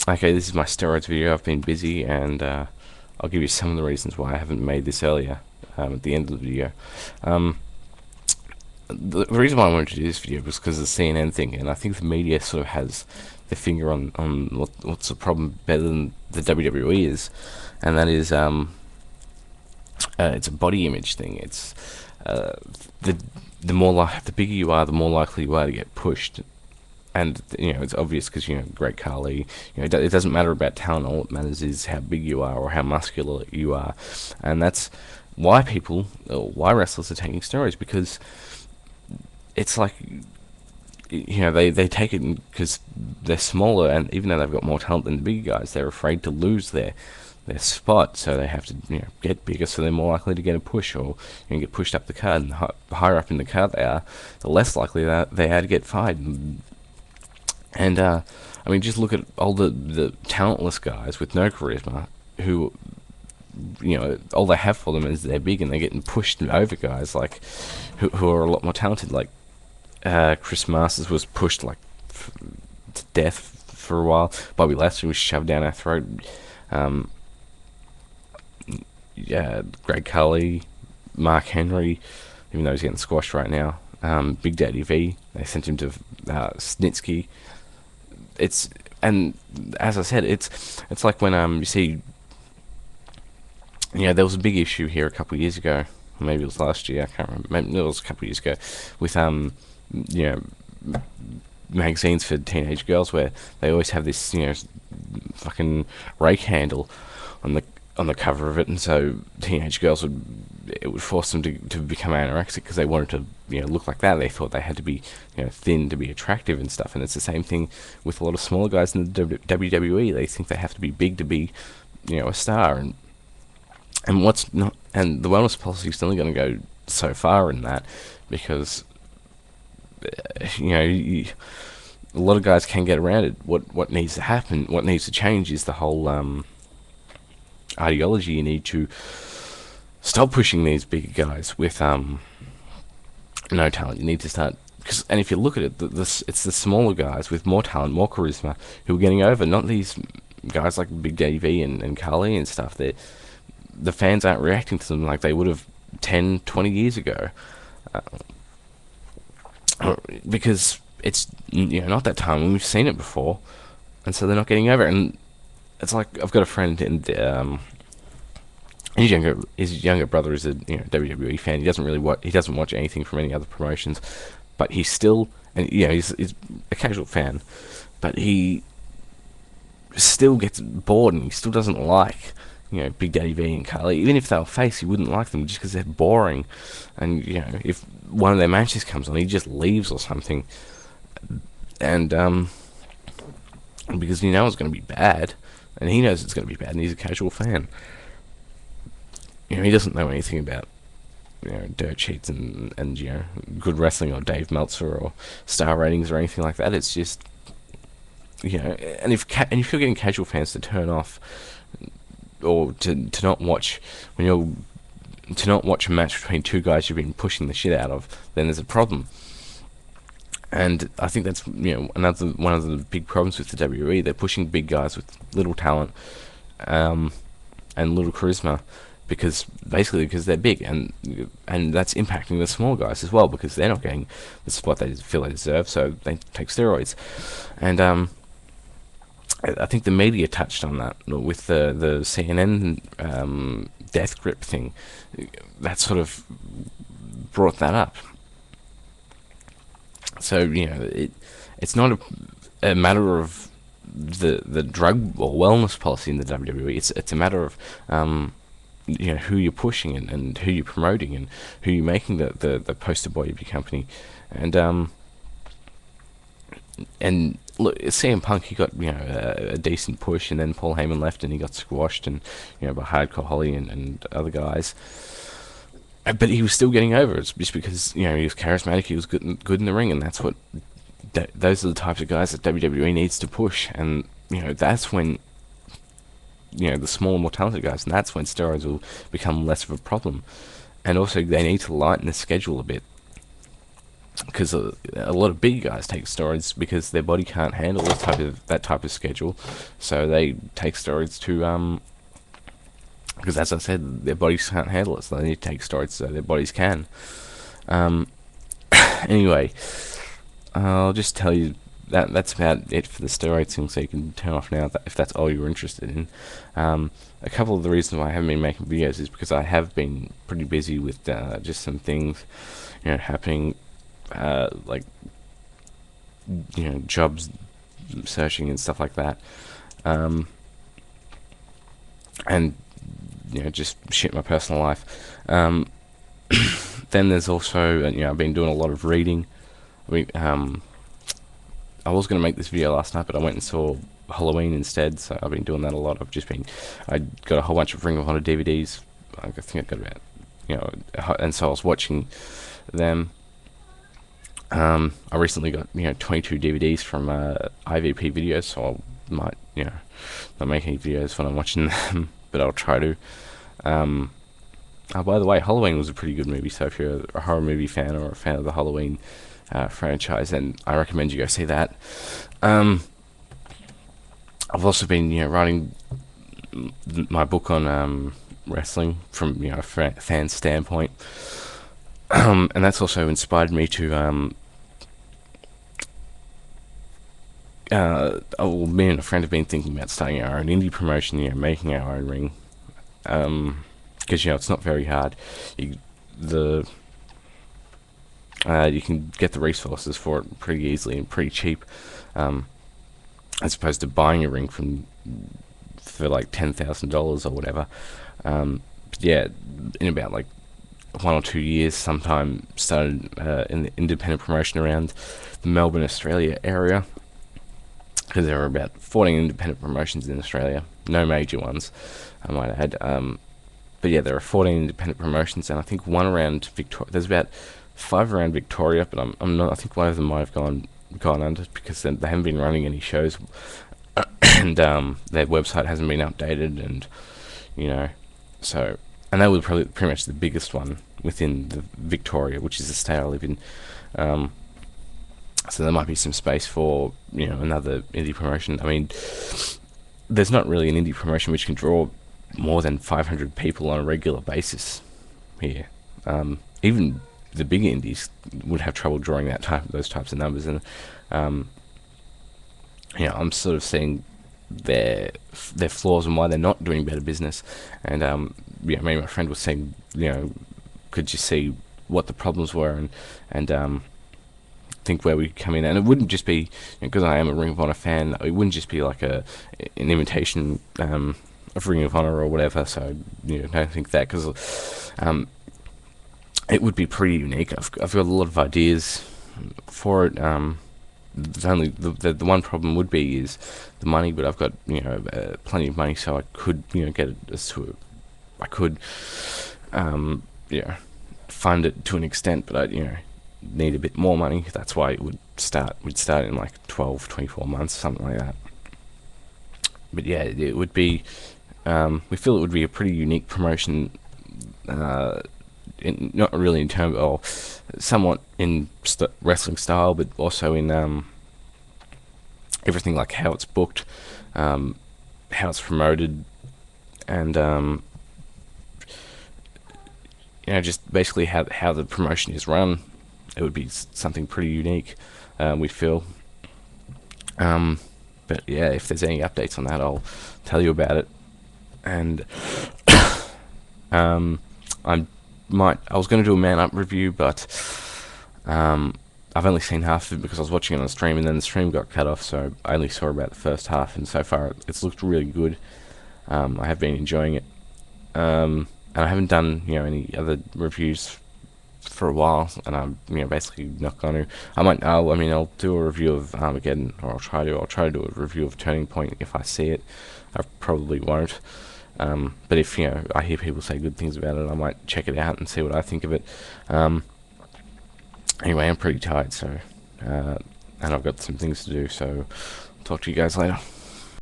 Okay, this is my steroids video. I've been busy, and I'll give you some of the reasons why I haven't made this earlier at the end of the video. Um, the reason why I wanted to do this video was because of the CNN thing, and I think the media sort of has their finger on what's the problem better than the WWE is, and that is it's a body image thing. It's uh, the the bigger you are, the more likely you are to get pushed. And it's obvious because Great Khali. It doesn't matter about talent. All that matters is how big you are or how muscular you are, and that's why why wrestlers are taking steroids, because it's like they take it because they're smaller, and even though they've got more talent than the bigger guys, they're afraid to lose their spot, so they have to get bigger, so they're more likely to get a push or get pushed up the card. And the higher up in the card they are, the less likely they are to get fired. And I mean, just look at all the talentless guys with no charisma who, all they have for them is they're big, and they're getting pushed over guys like who are a lot more talented. Like Chris Masters was pushed like to death for a while. Bobby Lashley was shoved down our throat. Um, yeah, Greg Khali, Mark Henry, even though he's getting squashed right now. Big Daddy V, they sent him to Snitsky. And as I said, it's like when you see, there was a big issue here a couple of years ago, maybe it was last year, I can't remember, maybe it was a couple of years ago, with magazines for teenage girls where they always have this fucking rake handle on the cover of it, and so teenage girls would force them to become anorexic because they wanted to look like that. They thought they had to be thin to be attractive and stuff. And it's the same thing with a lot of smaller guys in the WWE. They think they have to be big to be a star, and what's not, and the wellness policy is only going to go so far in that, because a lot of guys can get around it. What needs to happen, what needs to change, is the whole ideology. You need to stop pushing these bigger guys with no talent. You need to start, and if you look at it, it's the smaller guys with more talent, more charisma, who are getting over, not these guys like Big Daddy V and Carly and stuff. The fans aren't reacting to them like they would have 10, 20 years ago, because it's not that time, and we've seen it before, and so they're not getting over it. And it's like, I've got a friend, and his younger brother is a WWE fan. He doesn't watch anything from any other promotions, but he's still, and he's a casual fan, but he still gets bored, and he still doesn't like Big Daddy V and Carly. Even if they were face, he wouldn't like them just because they're boring, and if one of their matches comes on, he just leaves or something, and because it's going to be bad, and he knows it's going to be bad, and he's a casual fan. He doesn't know anything about dirt sheets and good wrestling or Dave Meltzer or star ratings or anything like that. It's just and if you're getting casual fans to turn off, or to not watch to not watch a match between two guys you've been pushing the shit out of, then there's a problem. And I think that's another one of the big problems with the WWE. They're pushing big guys with little talent and little charisma, because they're big, and that's impacting the small guys as well, because they're not getting the spot they feel they deserve, so they take steroids. And I think the media touched on that with the CNN death grip thing. That sort of brought that up. So it's not a matter of the drug or wellness policy in the WWE. It's a matter of who you're pushing, and who you're promoting, and who you're making the poster boy of your company. And look, CM Punk, he got a decent push, and then Paul Heyman left, and he got squashed, and by Hardcore Holly and other guys. But he was still getting over. It's just because he was charismatic, he was good in the ring, and that's what those are the types of guys that WWE needs to push. And that's when the smaller, more talented guys, and that's when steroids will become less of a problem. And also, they need to lighten the schedule a bit. because a lot of big guys take steroids because their body can't handle that type of schedule, so they take steroids to because, as I said, their bodies can't handle it, so they need to take steroids so their bodies can. Um, anyway, I'll just tell you that's about it for the steroid thing, so you can turn off now if that's all you're interested in. A couple of the reasons why I haven't been making videos is because I have been pretty busy with just some things, happening, like, jobs searching and stuff like that, and just shit in my personal life. Then there's also, I've been doing a lot of reading. I was going to make this video last night, but I went and saw Halloween instead, so I've been doing that a lot. I got a whole bunch of Ring of Honor DVDs. I think I got about, and so I was watching them. I recently got 22 DVDs from IVP videos, so I might not make any videos when I'm watching them, but I'll try to. Oh, by the way, Halloween was a pretty good movie, so if you're a horror movie fan or a fan of the Halloween franchise, then I recommend you go see that. I've also been writing my book on wrestling from a fan standpoint, and that's also inspired me to me and a friend have been thinking about starting our own indie promotion, making our own ring, because it's not very hard. You can get the resources for it pretty easily and pretty cheap, as opposed to buying a ring for like $10,000 or whatever. But yeah, in about like 1 or 2 years, sometime started in the independent promotion around the Melbourne, Australia area, because there are about 14 independent promotions in Australia, no major ones, I might add. But yeah, there are 14 independent promotions, and I think one around Victoria. There's about 5 around Victoria, but I'm not. I think one of them might have gone under because they haven't been running any shows, and their website hasn't been updated, and so. And that was probably pretty much the biggest one within the Victoria, which is the state I live in. So there might be some space for another indie promotion. I mean, there's not really an indie promotion which can draw more than 500 people on a regular basis here. Even the bigger indies would have trouble drawing those types of numbers, and I'm sort of seeing their flaws and why they're not doing better business. And me and my friend was saying, could you see what the problems were, and think where we come in. And it wouldn't just be because I am a Ring of Honor fan. It wouldn't just be like an imitation of Ring of Honor or whatever. So don't think that, because it would be pretty unique. I've got a lot of ideas for it. There's only the one problem would be is the money, but I've got plenty of money, so I could get it I could fund it to an extent, but I need a bit more money. That's why we'd start in like 12-24 months, something like that. But yeah, it would be we feel it would be a pretty unique promotion, not really in terms of somewhat in wrestling style, but also in everything, like how it's booked, how it's promoted, and just basically how the promotion is run. It would be something pretty unique, we feel. But yeah, if there's any updates on that, I'll tell you about it. And I was going to do a Man Up review, but I've only seen half of it because I was watching it on a stream, and then the stream got cut off, so I only saw about the first half, and so far it's looked really good. I have been enjoying it, and I haven't done any other reviews for a while, and I'm basically not going to. I'll do a review of Armageddon, or I'll try to do a review of Turning Point if I see it. I probably won't, but if I hear people say good things about it, I might check it out and see what I think of it. Anyway, I'm pretty tired, so and I've got some things to do, so talk to you guys later.